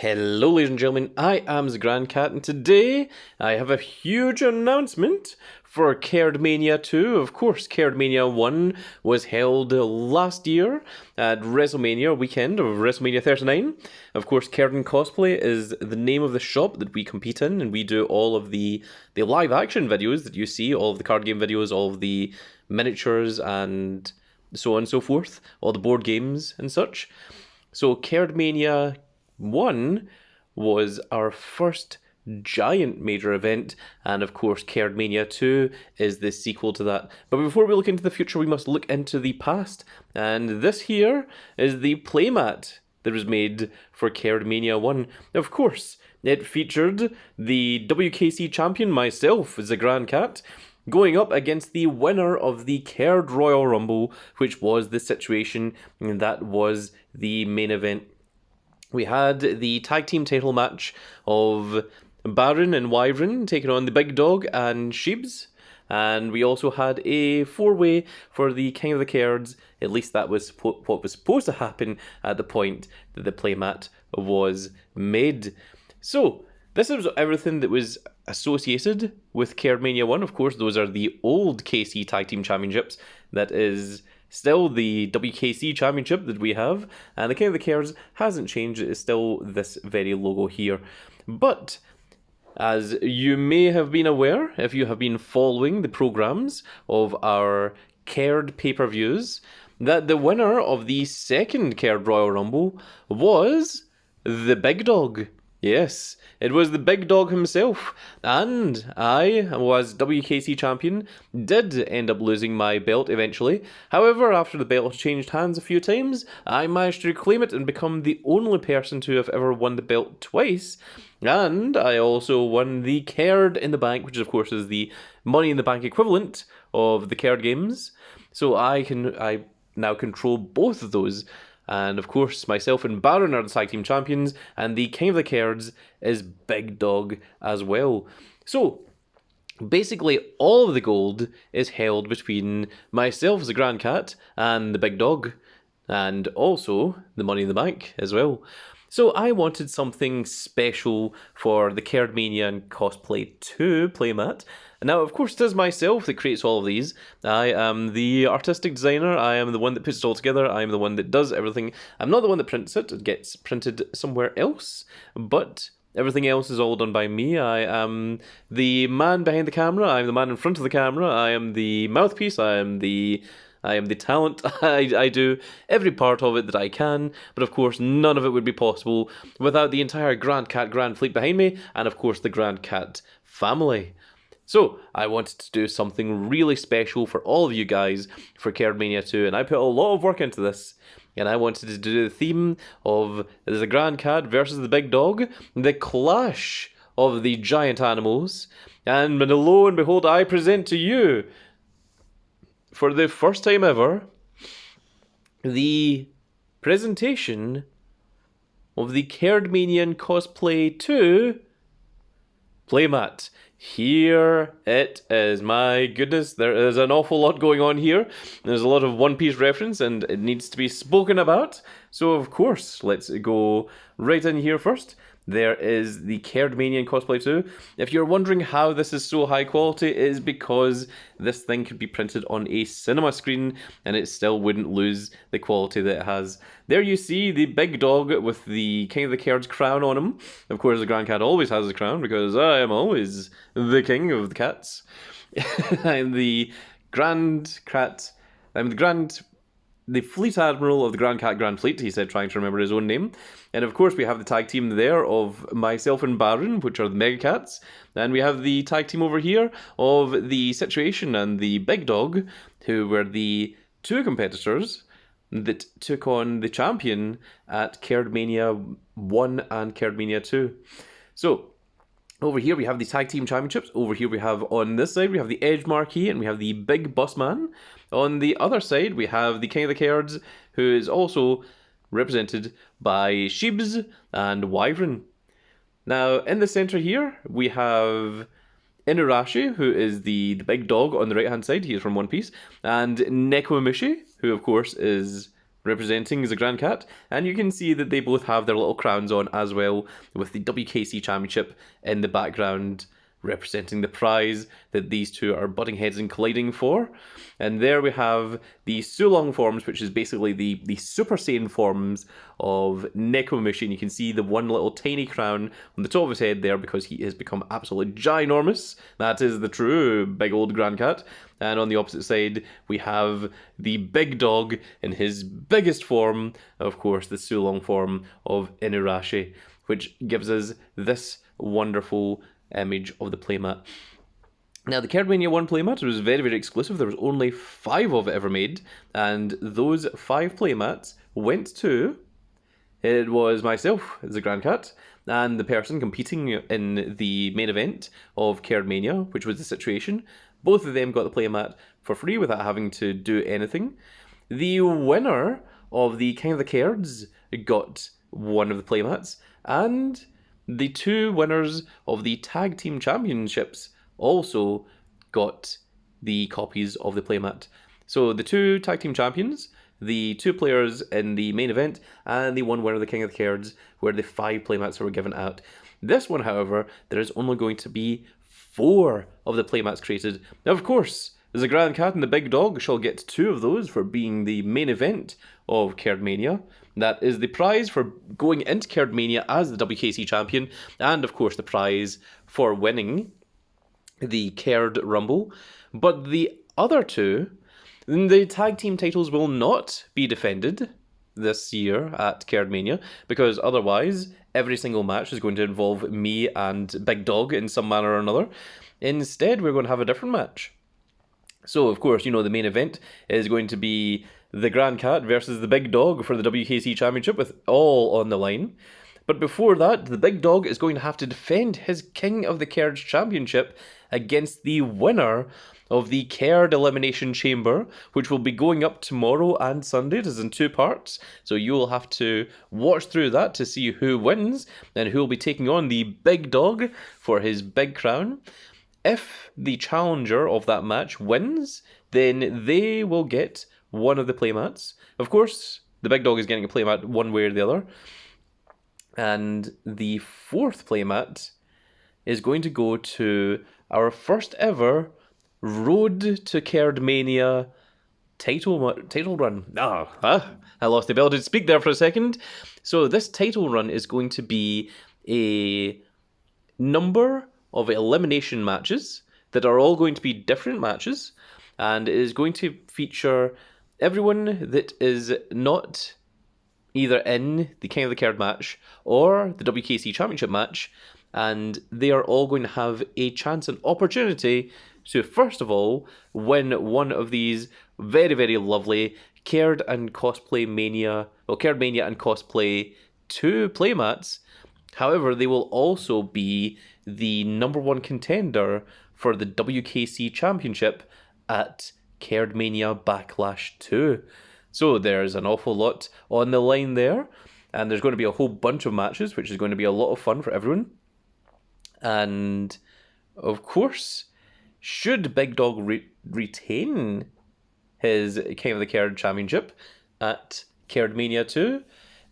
Hello, ladies and gentlemen, I am the Grand Cat, and today I have a huge announcement for Kerdmania 2. Of course, Kerdmania 1 was held last year at WrestleMania weekend of WrestleMania 39. Of course, Kerden Cosplay is the name of the shop that we compete in, and we do all of the live action videos that you see, all of the card game videos, all of the miniatures, and so on and so forth, all the board games and such. So, Kerdmania 1 was our first giant major event, and of course Kerdmania 2 is the sequel to that. But before we look into the future, we must look into the past, and this here is the playmat that was made for Kerdmania 1. Of course, it featured the WKC champion, myself, as the Grand Cat, going up against the winner of the Kerd Royal Rumble, which was the situation, and that was the main event. We had the tag team title match of Baron and Wyvern taking on the Big Dog and Sheebs. And we also had a four-way for the King of the Kerds. At least that was what was supposed to happen at the point that the playmat was made. So, this is everything that was associated with Kerdmania 1. Of course, those are the old KC Tag Team Championships. That is still the WKC Championship that we have, and the King of the Kerds hasn't changed. It is still this very logo here. But, as you may have been aware, if you have been following the programs of our Kerd pay-per-views, that the winner of the second Kerd Royal Rumble was the Big Dog. Yes, it was the Big Dog himself, and I was WKC champion, did end up losing my belt eventually. However, after the belt changed hands a few times, I managed to reclaim it and become the only person to have ever won the belt twice. And I also won the Kerd in the Bank, which of course is the Money in the Bank equivalent of the Kerd games. So I now control both of those. And of course, myself and Baron are the tag team champions, and the King of the Kerds is Big Dog as well. So, basically, all of the gold is held between myself as the Grand Cat and the Big Dog, and also the Money in the Bank as well. So I wanted something special for the Kerdmania and Cosplay 2 playmat. Now, of course, it is myself that creates all of these. I am the artistic designer. I am the one that puts it all together. I am the one that does everything. I'm not the one that prints it. It gets printed somewhere else. But everything else is all done by me. I am the man behind the camera. I am the man in front of the camera. I am the mouthpiece. I am the talent. I do every part of it that I can, but of course none of it would be possible without the entire Grand Cat Grand Fleet behind me, and of course the Grand Cat family. So, I wanted to do something really special for all of you guys for Kerdmania 2, and I put a lot of work into this. And I wanted to do the theme of the Grand Cat versus the Big Dog, the clash of the giant animals, and lo and behold, I present to you, for the first time ever, the presentation of the Kerdmanian Cosplay 2 playmat. Here it is. My goodness, there is an awful lot going on here. There's a lot of One Piece reference, and it needs to be spoken about. So, of course, let's go right in here first. There is the Kerdmanian Cosplay 2. If you're wondering how this is so high quality, it is because this thing could be printed on a cinema screen and it still wouldn't lose the quality that it has. There you see the Big Dog with the King of the Kerds crown on him. Of course, the Grand Cat always has a crown because I am always the King of the Cats. I'm the Grand Cat. I'm the Fleet Admiral of the Grand Cat Grand Fleet, he said, trying to remember his own name. And of course, we have the tag team there of myself and Baron, which are the Mega Cats. And we have the tag team over here of the Situation and the Big Dog, who were the two competitors that took on the champion at Kerdmania 1 and Kerdmania 2. So, over here we have the Tag Team Championships. Over here we have, on this side, we have the Edge Marquee and we have the Big Boss Man. On the other side, we have the King of the Kerds, who is also represented by Sheebs and Wyvern. Now, in the centre here, we have Inurashi, who is the big dog on the right-hand side. He is from One Piece. And Nekomamushi, who, of course, is representing the Grand Cat, and you can see that they both have their little crowns on as well, with the WKC Championship in the background representing the prize that these two are butting heads and colliding for. And there we have the Sulong forms, which is basically the Super Saiyan forms of Nekomamushi. And you can see the one little tiny crown on the top of his head there because he has become absolutely ginormous. That is the true big old Grand Cat. And on the opposite side, we have the big dog in his biggest form, of course, the Sulong form of Inurashi, which gives us this wonderful image of the playmat. Now, the Kerdmania 1 playmat was very, very exclusive. There was only 5 of it ever made, and those 5 playmats went to... It was myself as the Grand Cat, and the person competing in the main event of Kerdmania, which was the situation. Both of them got the playmat for free without having to do anything. The winner of the King of the Kerds got one of the playmats, and the 2 winners of the Tag Team Championships also got the copies of the playmat. So the 2 Tag Team Champions, the 2 players in the main event, and the 1 winner of the King of the Kerds, were the 5 playmats that were given out. This one, however, there is only going to be 4 of the playmats created. Now, of course, the Grand Cat and the Big Dog shall get 2 of those for being the main event of Kerdmania. That is the prize for going into Kerdmania as the WKC champion, and of course the prize for winning the Kerd Rumble. But the other 2, the tag team titles will not be defended this year at Kerdmania, because otherwise every single match is going to involve me and Big Dog in some manner or another. Instead, we're going to have a different match. So, of course, you know, the main event is going to be the Grand Cat versus the Big Dog for the WKC Championship, with all on the line. But before that, the Big Dog is going to have to defend his King of the Kerds Championship against the winner of the Kerd Elimination Chamber, which will be going up tomorrow and Sunday. It is in 2 parts, so you will have to watch through that to see who wins and who will be taking on the Big Dog for his big crown. If the challenger of that match wins, then they will get one of the playmats. Of course, the Big Dog is getting a playmat one way or the other. And the 4th playmat is going to go to our first ever Road to Kerdmania title run. I lost the ability to speak there for a second. So this title run is going to be a number of elimination matches that are all going to be different matches, and it is going to feature everyone that is not either in the King of the Kerd match or the WKC Championship match, and they are all going to have a chance and opportunity to, first of all, win one of these very, very lovely Kerd and Cosplay Mania, Kerdmania and Cosplay 2 playmats. However, they will also be the number 1 contender for the WKC Championship at Kerdmania Backlash 2. So there's an awful lot on the line there, and there's going to be a whole bunch of matches, which is going to be a lot of fun for everyone. And, of course, should Big Dog retain his King of the Kerd Championship at Kerdmania 2,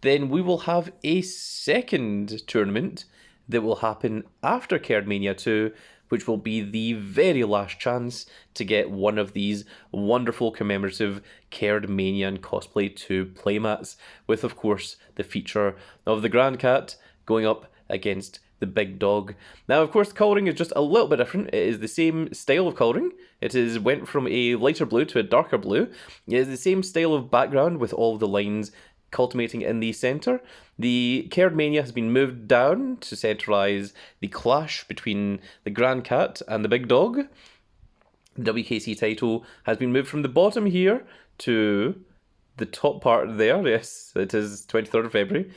then we will have a second tournament that will happen after Kerdmania 2, which will be the very last chance to get one of these wonderful commemorative Kerdmania and Cosplay 2 playmats, with, of course, the feature of the Grand Cat going up against the Big Dog. Now, of course, the colouring is just a little bit different. It is the same style of colouring. It went from a lighter blue to a darker blue. It is the same style of background with all of the lines culminating in the centre. The Kerdmania has been moved down to centralise the clash between the Grand Cat and the Big Dog. The WKC title has been moved from the bottom here to the top part there. Yes, it is 23rd of February.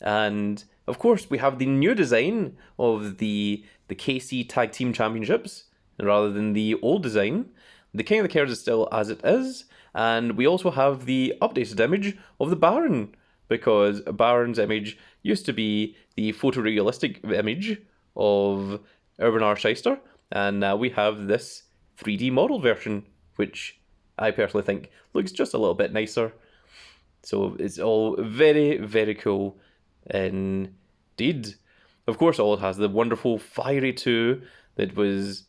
And of course, we have the new design of the KC Tag Team Championships rather than the old design. The King of the Kerds is still as it is, and we also have the updated image of the Baron, because Baron's image used to be the photorealistic image of Urban R. Shyster, and now we have this 3D model version, which I personally think looks just a little bit nicer. So it's all very, very cool indeed. Of course, all it has the wonderful Fiery 2 that was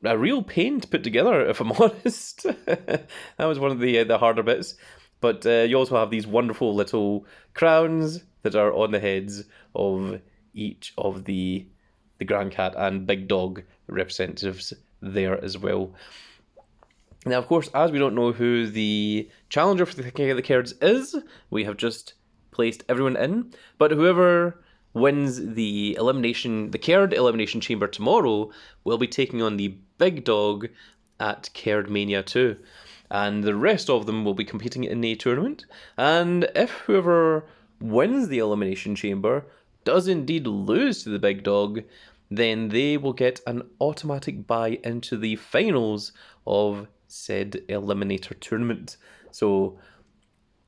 a real pain to put together, if I'm honest. That was one of the harder bits. But you also have these wonderful little crowns that are on the heads of each of the Grand Cat and Big Dog representatives there as well. Now, of course, as we don't know who the challenger for the King of the Kerds is, we have just placed everyone in. But whoever wins the Kerd elimination chamber tomorrow will be taking on the Big Dog at Kerdmania 2. And the rest of them will be competing in a tournament. And if whoever wins the elimination chamber does indeed lose to the Big Dog, then they will get an automatic bye into the finals of said eliminator tournament. So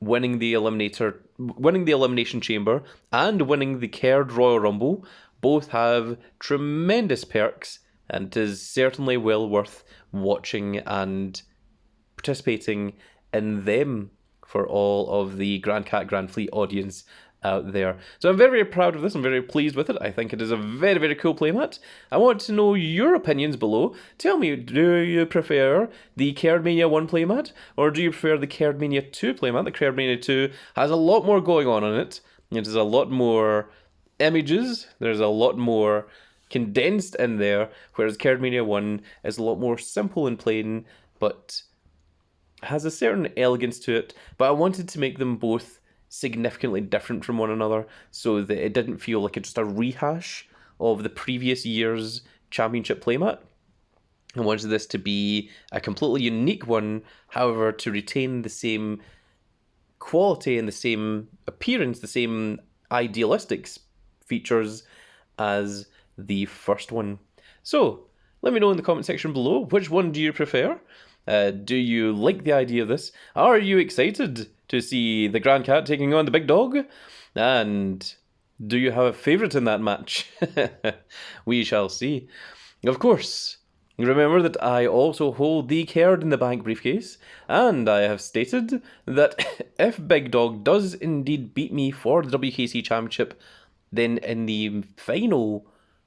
winning the elimination chamber and winning the Kerd Royal Rumble both have tremendous perks, and it is certainly well worth watching and participating in them for all of the Grand Cat Grand Fleet audience out there. So I'm very, very proud of this. I'm very pleased with it. I think it is a very, very cool playmat. I want to know your opinions below. Tell me, do you prefer the Kerdmania 1 playmat, or do you prefer the Kerdmania 2 playmat? The Kerdmania 2 has a lot more going on in it. It is a lot more images. There's a lot more condensed in there, whereas Kerdmania 1 is a lot more simple and plain, but has a certain elegance to it. But I wanted to make them both significantly different from one another so that it didn't feel like it's just a rehash of the previous year's championship playmat. I wanted this to be a completely unique one, however, to retain the same quality and the same appearance, the same idealistic features as the first one. So, let me know in the comment section below, which one do you prefer? Do you like the idea of this? Are you excited to see the Grand Cat taking on the Big Dog? And do you have a favourite in that match? We shall see. Of course, remember that I also hold the Kerd in the Bank briefcase, and I have stated that if Big Dog does indeed beat me for the WKC Championship, then in the final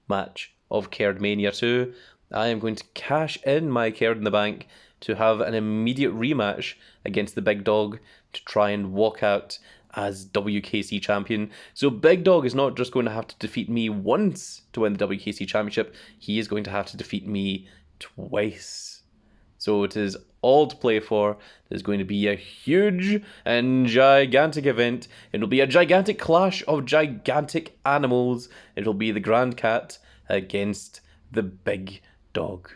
match of Kerdmania 2, I am going to cash in my Kerd in the Bank to have an immediate rematch against the Big Dog to try and walk out as WKC champion. So Big Dog is not just going to have to defeat me once to win the WKC championship, he is going to have to defeat me twice. So it is all to play for. There's going to be a huge and gigantic event. It'll be a gigantic clash of gigantic animals. It'll be the Grand Cat against the Big Dog.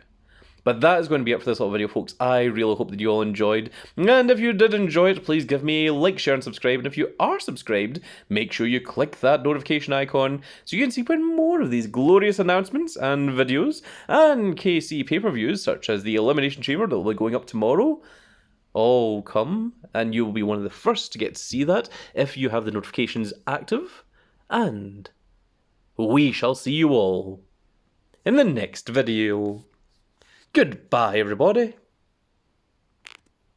But that is going to be it for this little video, folks. I really hope that you all enjoyed. And if you did enjoy it, please give me a like, share, and subscribe. And if you are subscribed, make sure you click that notification icon so you can see when more of these glorious announcements and videos and KC pay-per-views, such as the Elimination Chamber that will be going up tomorrow, all come. And you will be one of the first to get to see that if you have the notifications active. And we shall see you all in the next video. Goodbye, everybody.